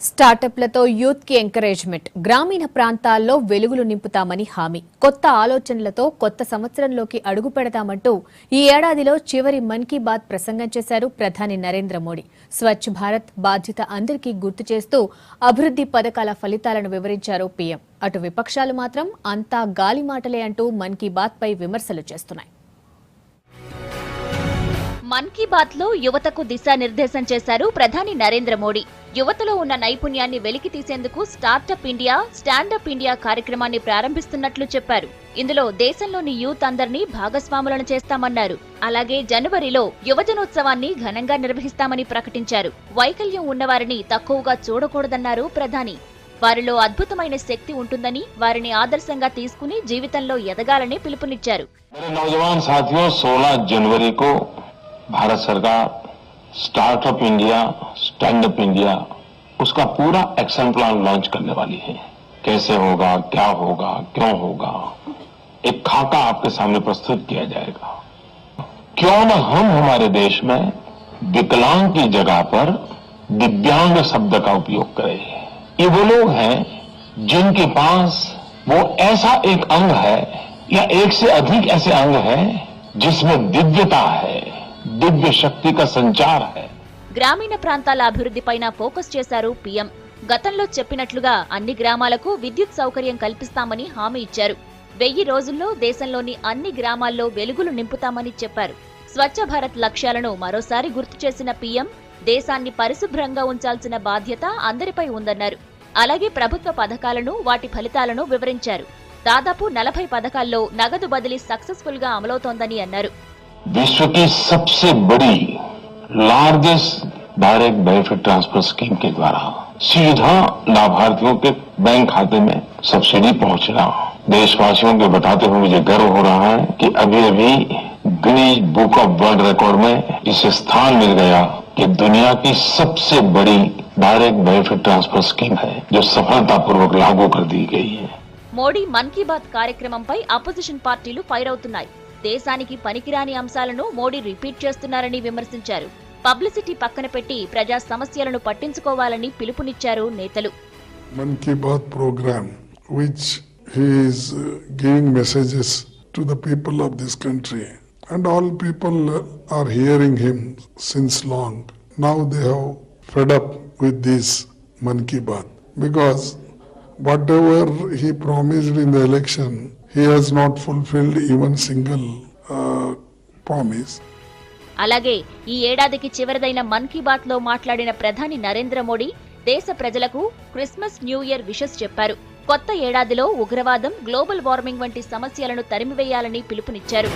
స్టార్టప్లతో youth కి encouragement, గ్రామీణ ప్రాంతాల్లో వెలుగులు నింపుతామని హామీ, కొత్త ఆలోచనలతో కొత్త సంవత్సరంలోకి అడుగు పెడతామంటూ ఈ ఏడాదిలో చివరి మన్ కీ బాత్ ప్రసంగం చేశారు ప్రధాని నరేంద్ర మోడీ. స్వచ్ఛ భారత్ బాధ్యత అందరికీ గుర్తు చేస్తూ అభివృద్ధి పథకాల ఫలితాలను వివరించారు పీఎం. అటు విపక్షాలు మాత్రం అంతా గాలి మాటలే అంటూ మన్ కీ బాత్ పై విమర్శలు చేస్తున్నాయి. మన్ కీ బాత్ లో యువతకు దిశానిర్దేశం చేశారు ప్రధాని నరేంద్ర మోడీ. యువతలో ఉన్న నైపుణ్యాన్ని వెలికి తీసేందుకు స్టార్టప్ ఇండియా, స్టాండప్ ఇండియా కార్యక్రమాన్ని ప్రారంభిస్తున్నట్లు చెప్పారు. ఇందులో దేశంలోని యూత్ అందరినీ భాగస్వాములను చేస్తామన్నారు. అలాగే జనవరిలో యువజనోత్సవాన్ని ఘనంగా నిర్వహిస్తామని ప్రకటించారు. వైకల్యం ఉన్నవారిని తక్కువగా చూడకూడదన్నారు ప్రధాని. వారిలో అద్భుతమైన శక్తి ఉంటుందని, వారిని ఆదర్శంగా తీసుకుని జీవితంలో ఎదగాలని పిలుపునిచ్చారు. भारत सरकार startup India, stand up India, उसका पूरा एक्शन प्लान लॉन्च करने वाली है. कैसे होगा, क्या होगा, क्यों होगा, एक खाका आपके सामने प्रस्तुत किया जाएगा. क्यों न हम हमारे देश में विकलांग की जगह पर दिव्यांग शब्द का उपयोग करें. ये वो लोग हैं जिनके पास वो ऐसा एक अंग है या एक से अधिक ऐसे अंग है जिसमें दिव्यता है, దివ్య శక్తి కా సంచార్ హై. గ్రామీణ ప్రాంతాల అభివృద్ధిపైన ఫోకస్ చేశారు పీఎం. గతంలో చెప్పినట్లుగా అన్ని గ్రామాలకు విద్యుత్ సౌకర్యం కల్పిస్తామని హామీ ఇచ్చారు. 1000 రోజుల్లో దేశంలోని అన్ని గ్రామాల్లో వెలుగులు నింపుతామని చెప్పారు. స్వచ్ఛ భారత్ లక్ష్యాలను మరోసారి గుర్తు చేసిన పీఎం, దేశాన్ని పరిశుభ్రంగా ఉంచాల్సిన బాధ్యత అందరిపై ఉందన్నారు. అలాగే ప్రభుత్వ పథకాలను, వాటి ఫలితాలను వివరించారు. దాదాపు 40 పథకాల్లో నగదు బదిలీ సక్సెస్ఫుల్ గా అమలవుతోందని అన్నారు. विश्व की सबसे बड़ी largest direct benefit transfer scheme के द्वारा सीधा लाभार्थियों के बैंक खाते में सब्सिडी पहुंचना, देशवासियों को बताते हुए मुझे गर्व हो रहा है कि अभी अभी Guinness book of world record में इसे स्थान मिल गया कि दुनिया की सबसे बड़ी डायरेक्ट बेनिफिट ट्रांसफर स्कीम है जो सफलतापूर्वक लागू कर दी गई है. మోడీ మన్ కీ బాత్ కార్యక్రమంపై అపోజిషన్ పార్టీలు ఫైర్ అవుతున్నాయి. దేశానికి పనికిరాని అంశాలను మోడీ రిపీట్ చేస్తున్నారని విమర్శించారు. పబ్లిసిటీ పక్కన పెట్టి ప్రజా సమస్యలను పట్టించుకోవాలని పిలుపునిచ్చారు నేతలు. Mann Ki Baat program which he is giving messages to the people of this country and all people are hearing him since long. Now they have fed up with this Mann Ki Baat because whatever he promised in the election, he has not fulfilled even single promise. అలాగే ఈ ఏడాదికి చివరిదైన Mann Ki bath లో మాట్లాడిన ప్రధాని నరేంద్ర మోడీ దేశ ప్రజలకు Christmas, new year wishes చెప్పారు. కొత్త ఏడాదిలో ఉగ్రవాదం, గ్లోబల్ వార్మింగ్ వంటి సమస్యలను తరిమివేయాలని పిలుపునిచ్చారు.